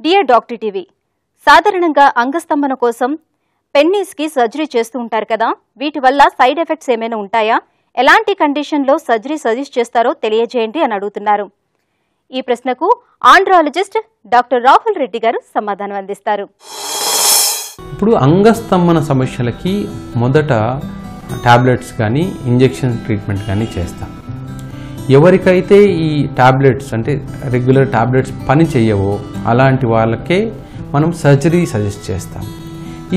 Dear doctor TV, సాధారణంగా అంగస్తంభన కోసం పెన్నీస్కి surgery చేస్తూ ఉంటారు కదా, వీటి వల్ల సైడ్ ఎఫెక్ట్స్ ఏమైనా ఉంటాయా? ఎలాంటి కండిషన్లో సర్జరీ సజెస్ట్ చేస్తారో తెలియజేయండి అని అడుగుతున్నారు. ఈ ప్రశ్నకు ఆండ్రాలజిస్ట్ డాక్టర్ రాహుల్ రెడ్డి గారు సమాధానం అందిస్తారు. ఇప్పుడు అంగస్తంభన సమస్యలకి మొదట టాబ్లెట్స్ కానీ ఇంజెక్షన్ ట్రీట్మెంట్ కానీ చేస్తాం. ఎవరికైతే ఈ టాబ్లెట్స్ అంటే రెగ్యులర్ టాబ్లెట్స్ పని చేయవో అలాంటి వాళ్ళకే మనం సర్జరీ సజెస్ట్ చేస్తాం.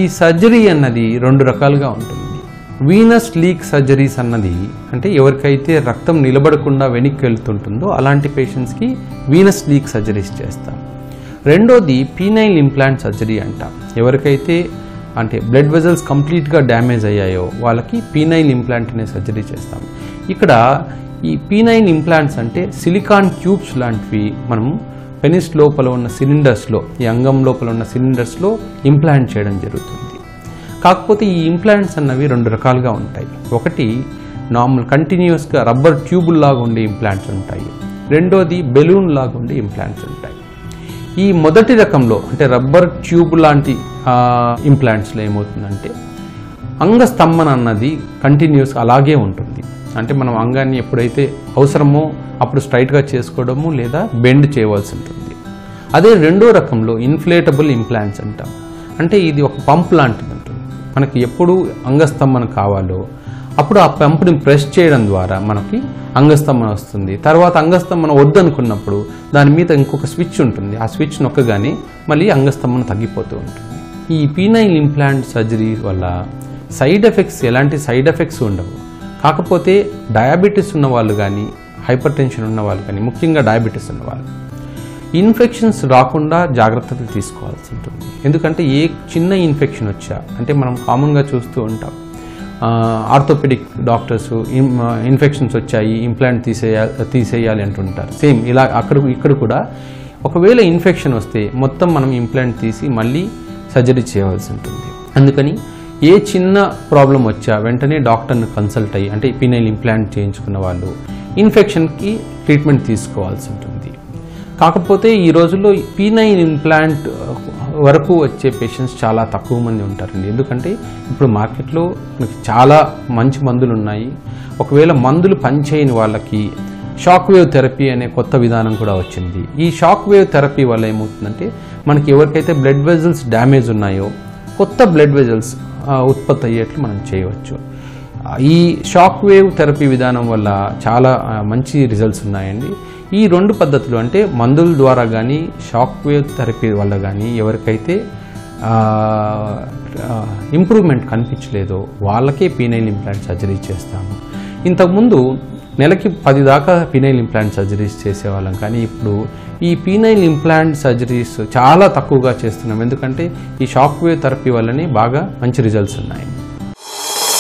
ఈ సర్జరీ అన్నది రెండు రకాలుగా ఉంటుంది. వీనస్ లీక్ సర్జరీస్ అన్నది అంటే ఎవరికైతే రక్తం నిలబడకుండా వెనక్కి వెళ్తుంటుందో అలాంటి పేషెంట్స్కి వీనస్ లీక్ సర్జరీస్ చేస్తాం. రెండోది పీనైల్ ఇంప్లాంట్ సర్జరీ అంటాం. ఎవరికైతే అంటే బ్లడ్ వెజల్స్ కంప్లీట్గా డ్యామేజ్ అయ్యాయో వాళ్ళకి పీనైల్ ఇంప్లాంట్ అనే సర్జరీ చేస్తాం. ఇక్కడ ఈ పీనైల్ ఇంప్లాంట్స్ అంటే సిలికాన్ ట్యూబ్స్ లాంటివి మనం పెనిస్ లోపల ఉన్న సిలిండర్స్లో, ఈ అంగం లోపల ఉన్న సిలిండర్స్లో ఇంప్లాంట్ చేయడం జరుగుతుంది. కాకపోతే ఈ ఇంప్లాంట్స్ అన్నవి రెండు రకాలుగా ఉంటాయి. ఒకటి నార్మల్ కంటిన్యూస్గా రబ్బర్ ట్యూబుల్ లాగా ఉండే ఇంప్లాంట్స్ ఉంటాయి. రెండోది బెలూన్ లాగా ఉండే ఇంప్లాంట్స్ ఉంటాయి. ఈ మొదటి రకంలో అంటే రబ్బర్ ట్యూబ్ లాంటి ఇంప్లాంట్స్లో ఏమవుతుందంటే అంగస్తంభన అన్నది కంటిన్యూస్ అలాగే ఉంటుంది. అంటే మనం అంగాన్ని ఎప్పుడైతే అవసరమో అప్పుడు స్ట్రైట్గా చేసుకోవడము లేదా బెండ్ చేయవలసి ఉంటుంది. అదే రెండో రకంలో ఇన్ఫ్లేటబుల్ ఇంప్లాంట్స్ అంటాం. అంటే ఇది ఒక పంప్ లాంటిది ఉంటుంది. మనకి ఎప్పుడు అంగస్తంభన కావాలో అప్పుడు ఆ పంపుని ప్రెస్ చేయడం ద్వారా మనకి అంగస్తంభన వస్తుంది. తర్వాత అంగస్తంభన వద్దనుకున్నప్పుడు దాని మీద ఇంకొక స్విచ్ ఉంటుంది. ఆ స్విచ్ నొక్కగానే మళ్ళీ అంగస్తంభన తగ్గిపోతూ ఉంటుంది. ఈ పీనైల్ ఇంప్లాంట్ సర్జరీ వల్ల సైడ్ ఎఫెక్ట్స్, ఎలాంటి సైడ్ ఎఫెక్ట్స్ ఉండవు. కాకపోతే డయాబెటీస్ ఉన్న వాళ్ళు కానీ, హైపర్ టెన్షన్ ఉన్న వాళ్ళు కానీ, ముఖ్యంగా డయాబెటీస్ ఉన్న వాళ్ళు ఇన్ఫెక్షన్స్ రాకుండా జాగ్రత్తలు తీసుకోవాల్సి ఉంటుంది. ఎందుకంటే ఏ చిన్న ఇన్ఫెక్షన్ వచ్చా అంటే మనం కామన్గా చూస్తూ ఉంటాం, ఆర్థోపెడిక్ డాక్టర్స్ ఇన్ఫెక్షన్స్ వచ్చాయి ఇంప్లాంట్ తీసేయాలి అంటుంటారు. సేమ్ ఇలా ఇక్కడ కూడా ఒకవేళ ఇన్ఫెక్షన్ వస్తే మొత్తం మనం ఇంప్లాంట్ తీసి మళ్ళీ సర్జరీ చేయవలసి ఉంటుంది. అందుకని ఏ చిన్న ప్రాబ్లం వచ్చా వెంటనే డాక్టర్ని కన్సల్ట్ అయ్యి, అంటే పీనైల్ ఇంప్లాంట్ చేయించుకున్న వాళ్ళు ఇన్ఫెక్షన్కి ట్రీట్మెంట్ తీసుకోవాల్సి ఉంటుంది. కాకపోతే ఈ రోజుల్లో పీనైల్ ఇంప్లాంట్ వరకు వచ్చే పేషెంట్స్ చాలా తక్కువ మంది ఉంటారండి. ఎందుకంటే ఇప్పుడు మార్కెట్లో మనకి చాలా మంచి మందులు ఉన్నాయి. ఒకవేళ మందులు పనిచేయని వాళ్ళకి షాక్ వేవ్ థెరపీ అనే కొత్త విధానం కూడా వచ్చింది. ఈ షాక్ వేవ్ థెరపీ వల్ల ఏమవుతుందంటే మనకి ఎవరికైతే బ్లడ్ వెజల్స్ డ్యామేజ్ ఉన్నాయో కొత్త బ్లడ్ వెజల్స్ ఉత్పత్తి అయ్యేట్లు మనం చేయవచ్చు. ఈ షాక్ వేవ్ థెరపీ విధానం వల్ల చాలా మంచి రిజల్ట్స్ ఉన్నాయండి. ఈ రెండు పద్ధతులు అంటే మందుల ద్వారా కానీ షాక్ వేవ్ థెరపీ వల్ల కానీ ఎవరికైతే ఇంప్రూవ్మెంట్ కనిపించలేదో వాళ్ళకే పీనైల్ ఇంప్లాంట్ సర్జరీ చేస్తాము. ఇంతకుముందు నెలకి 10 దాకా పీనైల్ ఇంప్లాంట్ సర్జరీస్ చేసేవాళ్ళం, కానీ ఇప్పుడు ఈ పీనైల్ ఇంప్లాంట్ సర్జరీస్ చాలా తక్కువగా చేస్తున్నాం. ఎందుకంటే ఈ షాక్ వేవ్ థెరపీ వల్లనే బాగా మంచి రిజల్ట్స్ ఉన్నాయి.